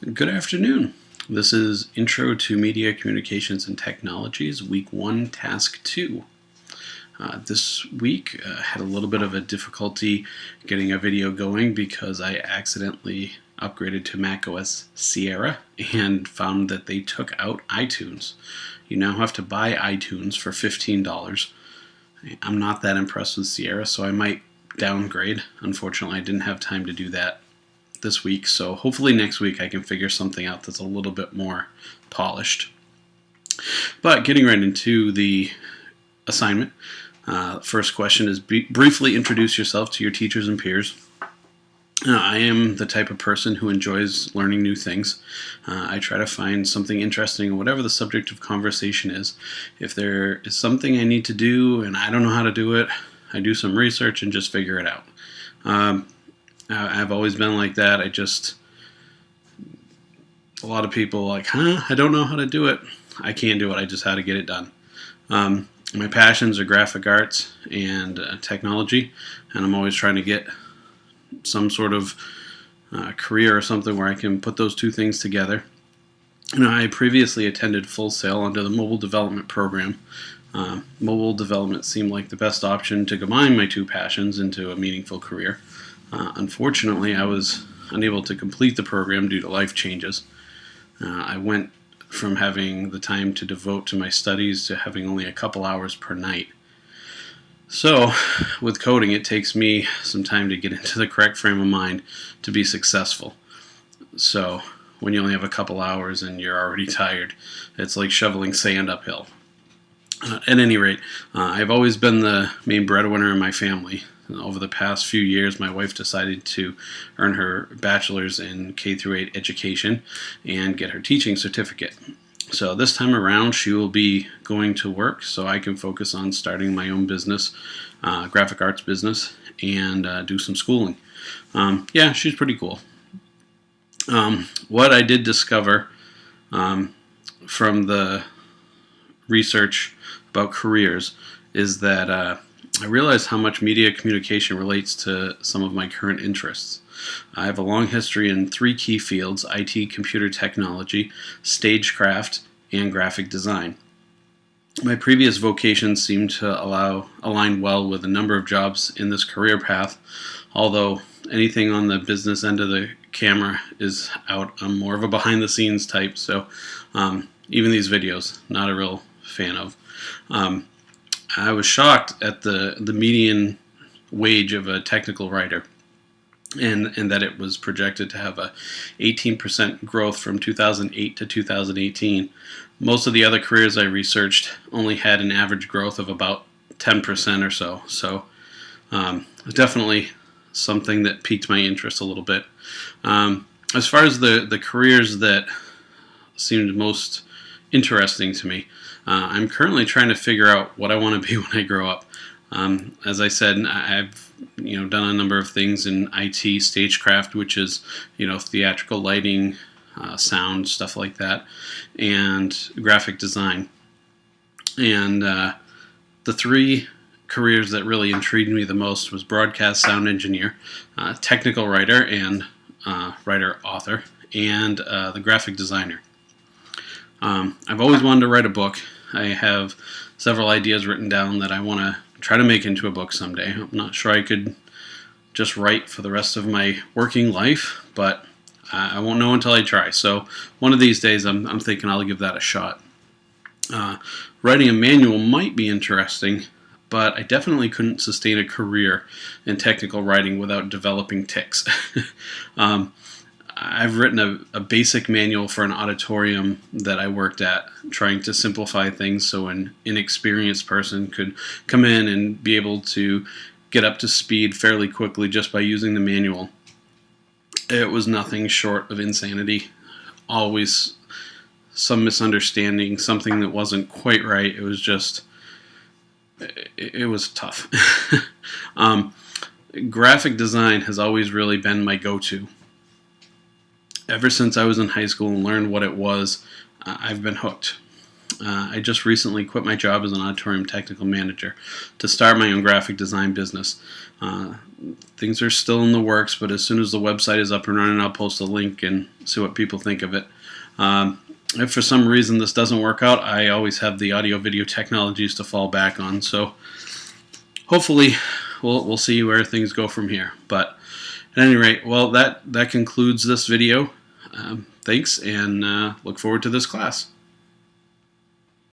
Good afternoon. This is Intro to Media Communications and Technologies, Week 1, Task 2. This week had a little bit of a difficulty getting a video going because I accidentally upgraded to macOS Sierra and found that they took out iTunes. You now have to buy iTunes for $15. I'm not that impressed with Sierra, so I might downgrade. Unfortunately, I didn't have time to do that this week, so hopefully next week I can figure something out that's a little bit more polished. But getting right into the assignment, first question is briefly introduce yourself to your teachers and peers. I am the type of person who enjoys learning new things. I try to find something interesting in whatever the subject of conversation is. If there is something I need to do and I don't know how to do it, I do some research and just figure it out. I've always been like that. A lot of people are like, I don't know how to do it. I can't do it. I just how to get it done. My passions are graphic arts and technology, and I'm always trying to get some sort of career or something where I can put those two things together. I previously attended Fullsail under the mobile development program. Mobile development seemed like the best option to combine my two passions into a meaningful career. Unfortunately, I was unable to complete the program due to life changes. I went from having the time to devote to my studies to having only a couple hours per night. So, with coding, it takes me some time to get into the correct frame of mind to be successful. So, when you only have a couple hours and you're already tired, it's like shoveling sand uphill. At any rate, I've always been the main breadwinner in my family. Over the past few years, my wife decided to earn her bachelor's in K-8 education and get her teaching certificate. So this time around, she will be going to work so I can focus on starting my own business, graphic arts business, and do some schooling. Yeah, she's pretty cool. What I did discover from the research about careers is that I realized how much media communication relates to some of my current interests. I have a long history in three key fields: IT, computer technology, stagecraft, and graphic design. My previous vocations seem to align well with a number of jobs in this career path, although anything on the business end of the camera is out. I'm more of a behind-the-scenes type, so even these videos, not a real fan of. I was shocked at the median wage of a technical writer, and that it was projected to have a 18% growth from 2008 to 2018. Most of the other careers I researched only had an average growth of about 10% or so. So definitely something that piqued my interest a little bit. As far as the careers that seemed most interesting to me, I'm currently trying to figure out what I want to be when I grow up. As I said, I've done a number of things in IT, stagecraft, which is theatrical lighting, sound, stuff like that, and graphic design. And the three careers that really intrigued me the most was broadcast sound engineer, technical writer and writer-author, and the graphic designer. I've always wanted to write a book. I have several ideas written down that I want to try to make into a book someday. I'm not sure I could just write for the rest of my working life, but I won't know until I try. So one of these days I'm thinking I'll give that a shot. Writing a manual might be interesting, but I definitely couldn't sustain a career in technical writing without developing tics. I've written a basic manual for an auditorium that I worked at, trying to simplify things so an inexperienced person could come in and be able to get up to speed fairly quickly just by using the manual. It was nothing short of insanity. Always some misunderstanding, something that wasn't quite right. It was just, it was tough. Graphic design has always really been my go-to. Ever since I was in high school and learned what it was, I've been hooked. I just recently quit my job as an auditorium technical manager to start my own graphic design business. Things are still in the works, but as soon as the website is up and running, I'll post a link and see what people think of it. If for some reason this doesn't work out, I always have the audio-video technologies to fall back on. So hopefully we'll see where things go from here. But at any rate, well, that concludes this video. Thanks, and look forward to this class.